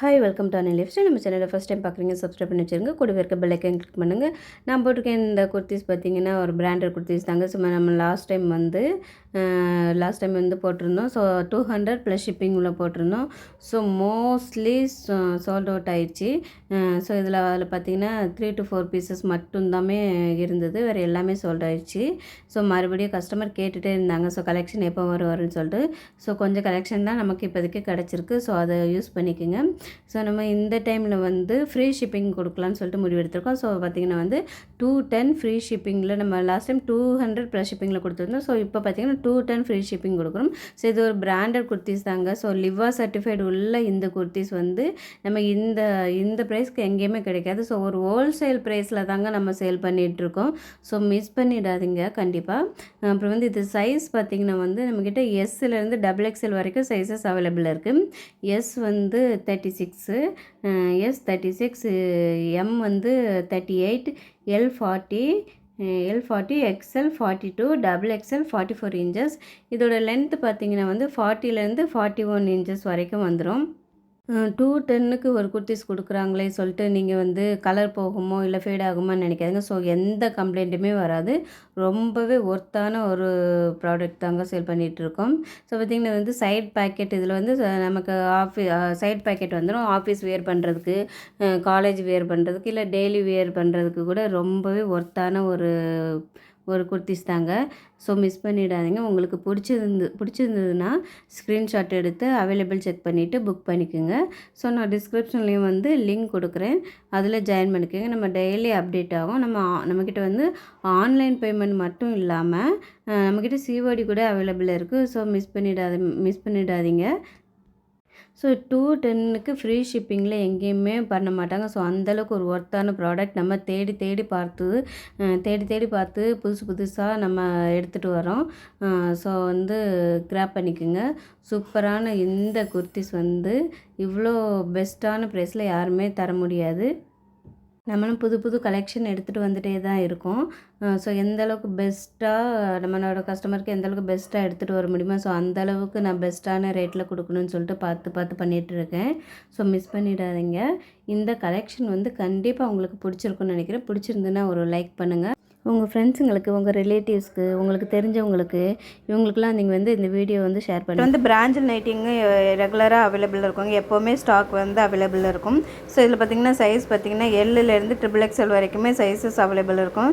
Hi welcome to Anil lifestyle. நம்ம சேனலை first time பார்க்குறீங்க, சப்ஸ்கிரைப் பண்ணி வச்சுருங்க. கூடவே இருக்க பெல் ஐக்கான் கிளிக் பண்ணுங்கள். நான் போட்டிருக்கேன் இந்த குர்த்திஸ் பார்த்தீங்கன்னா ஒரு பிராண்டட் குர்த்திஸ் தாங்க. சும்மா நம்ம லாஸ்ட் டைம் வந்து போட்டிருந்தோம். ஸோ 200 ப்ளஸ் ஷிப்பிங் உள்ள போட்டிருந்தோம். ஸோ மோஸ்ட்லி சோல்ட் அவுட் ஆயிடுச்சு. ஸோ அதில் பார்த்தீங்கன்னா 3 to 4 பீசஸ் மட்டும்தாமே இருந்தது, வேறு எல்லாமே சோல்ட் ஆயிடுச்சு. ஸோ மறுபடியும் கஸ்டமர் கேட்டுகிட்டே இருந்தாங்க, ஸோ கலெக்ஷன் எப்போ வரும்னு சொல்லிட்டு. ஸோ கொஞ்சம் கலெக்ஷன் தான் நமக்கு இப்போதைக்கு கிடச்சிருக்கு. ஸோ அதை யூஸ் பண்ணிக்கோங்க. ஸோ நம்ம இந்த டைமில் வந்து ஃப்ரீ ஷிப்பிங் கொடுக்கலான்னு சொல்லிட்டு முடிவு எடுத்திருக்கோம். ஸோ பார்த்திங்கன்னா வந்து 210 ஃப்ரீ ஷிப்பிங்கில் நம்ம லாஸ்ட் டைம் 200 ப்ளஸ் ஷிப்பிங்கில் கொடுத்துருந்தோம். ஸோ இப்போ பார்த்திங்கன்னா 210 ஃப்ரீ ஷிப்பிங் கொடுக்குறோம். ஸோ இது ஒரு பிராண்டட் குர்த்திஸ் தாங்க. ஸோ லிவா சர்டிஃபைடு உள்ள இந்த குர்த்திஸ் வந்து நம்ம இந்த ப்ரைஸ்க்கு எங்கேயுமே கிடைக்காது. ஸோ ஒரு ஹோல்சேல் ப்ரைஸில் தாங்க நம்ம சேல் பண்ணிகிட்ருக்கோம். ஸோ மிஸ் பண்ணிடாதீங்க கண்டிப்பாக. அப்புறம் வந்து இது சைஸ் பார்த்திங்கன்னா வந்து நம்மக்கிட்ட எஸ்லேருந்து XXL வரைக்கும் சைஸஸ் அவைலபிள் இருக்குது. எஸ் வந்து 36, எஸ் 36, எம் வந்து 38, எல் 40, XL 42, XXL 44 இன்ச்சஸ். இதோட லென்த்து பார்த்திங்கன்னா வந்து 40லேருந்து 41 இன்ச்சஸ் வரைக்கும் வந்துடும். 210க்கு ஒரு குர்த்திஸ் கொடுக்குறாங்களே சொல்லிட்டு நீங்கள் வந்து கலர் போகுமோ இல்லை ஃபேட் ஆகுமான்னு நினைக்காதுங்க. ஸோ எந்த கம்ப்ளைண்ட்டுமே வராது. ரொம்பவே ஒர்த்தான ஒரு ப்ராடக்ட் தாங்க சேல் பண்ணிகிட்ருக்கோம். ஸோ பார்த்திங்கன்னா வந்து சைட் பேக்கெட் இதில் வந்து நமக்கு சைட் பேக்கெட் வந்துடும். ஆஃபீஸ் வேர் பண்ணுறதுக்கு, காலேஜ் வேர் பண்ணுறதுக்கு, இல்லை டெய்லி வேர் பண்ணுறதுக்கு கூட ரொம்பவே ஒர்த்தான ஒரு குர்த்திஸ் தாங்க. ஸோ மிஸ் பண்ணிடாதீங்க. உங்களுக்கு பிடிச்சிருந்ததுன்னா ஸ்க்ரீன்ஷாட் எடுத்து அவைலபிள் செக் பண்ணிவிட்டு புக் பண்ணிக்கோங்க. ஸோ நான் டிஸ்கிரிப்ஷன்லேயும் வந்து லிங்க் கொடுக்குறேன், அதில் ஜாயின் பண்ணிக்கோங்க. நம்ம டெய்லி அப்டேட் ஆகும். நம்மக்கிட்ட வந்து ஆன்லைன் பேமெண்ட் மட்டும் இல்லாமல் நம்மக்கிட்ட சிஓடி கூட அவைலபிள் இருக்குது. ஸோ மிஸ் பண்ணிடாதீங்க. ஸோ 210க்கு ஃப்ரீ ஷிப்பிங்கில் எங்கேயுமே பண்ண மாட்டாங்க. ஸோ அந்தளவுக்கு ஒரு ஒர்த்தான ப்ராடக்ட் நம்ம தேடி பார்த்து புதுசாக நம்ம எடுத்துகிட்டு வரோம். ஸோ வந்து கிராப் பண்ணிக்கோங்க. சூப்பரான இந்த குர்த்திஸ் வந்து இவ்வளோ பெஸ்ட்டான ப்ரைஸில் யாருமே தர முடியாது. நம்மளும் புது கலெக்ஷன் எடுத்துகிட்டு வந்துகிட்டே தான் இருக்கோம். ஸோ எந்தளவுக்கு பெஸ்ட்டாக நம்மளோட கஸ்டமருக்கு எந்தளவுக்கு பெஸ்ட்டாக எடுத்துகிட்டு வர முடியுமோ ஸோ அந்தளவுக்கு நான் பெஸ்ட்டான ரேட்டில் கொடுக்கணும்னு சொல்லிட்டு பார்த்து பண்ணிகிட்ருக்கேன். ஸோ மிஸ் பண்ணிடாதீங்க. இந்த கலெக்ஷன் வந்து கண்டிப்பாக உங்களுக்கு பிடிச்சிருக்குன்னு நினைக்கிறேன். பிடிச்சிருந்துன்னா ஒரு லைக் பண்ணுங்கள். உங்கள் ஃப்ரெண்ட்ஸுங்களுக்கு, உங்கள் ரிலேட்டிவ்ஸ்க்கு, உங்களுக்கு தெரிஞ்சவங்களுக்கு, இவங்களுக்குலாம் நீங்கள் வந்து இந்த வீடியோ வந்து ஷேர் பண்ணுங்கள். வந்து பிராஞ்சல் நைட்டிங்கு ரெகுலராக அவைலபிள் இருக்குங்க. எப்போவுமே ஸ்டாக் வந்து அவைலபிள் இருக்கும். ஸோ இதில் பார்த்திங்கன்னா சைஸ் பார்த்திங்கன்னா எல்லுலேருந்து XXL வரைக்குமே சைஸஸ் அவைலபிள் இருக்கும்.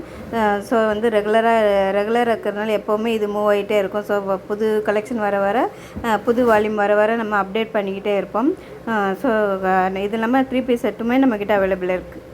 ஸோ வந்து ரெகுலராக இருக்கிறதுனால எப்போவுமே இது மூவ் ஆகிட்டே இருக்கும். ஸோ புது கலெக்ஷன் வர புது வால்யூம் வர நம்ம அப்டேட் பண்ணிக்கிட்டே இருப்போம். ஸோ இது இல்லாமல் 3 பீஸ் செட்டுமே நம்மக்கிட்ட அவைலபிள் இருக்குது.